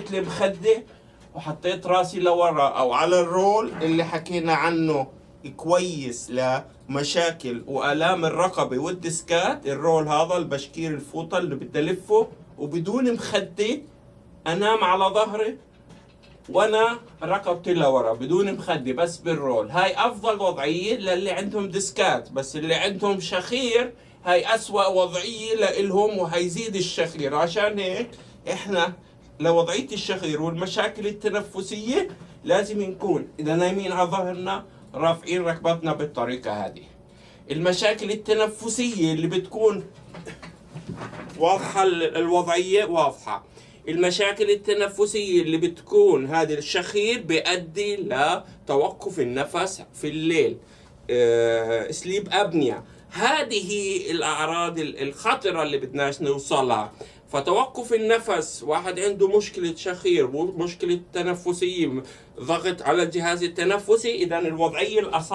حطيت المخدة وحطيت راسي لورا أو على الرول اللي حكينا عنه كويس لمشاكل وآلام الرقبة والديسكات. الرول هذا البشكير الفوطة اللي بدي ألفه وبدون مخدة، أنام على ظهري وانا رقبتي لورا بدون مخدة بس بالرول. هاي افضل وضعية للي عندهم ديسكات، بس اللي عندهم شخير هاي اسوأ وضعية لإلهم وهيزيد الشخير. عشان هيك احنا لوضعية الشخير والمشاكل التنفسية لازم نكون اذا نايمين على ظهرنا رافعين ركبتنا بالطريقة هذه. المشاكل التنفسية اللي بتكون واضحة، الوضعية واضحة. المشاكل التنفسية اللي بتكون هذا الشخير بيؤدي لتوقف النفس في الليل، سليب أبنيا. هذه الأعراض الخطرة اللي بدناش نوصلها. فتوقف النفس، واحد عنده مشكلة شخير، مشكلة تنفسية، ضغط على الجهاز التنفسي، إذا الوضعية الأصح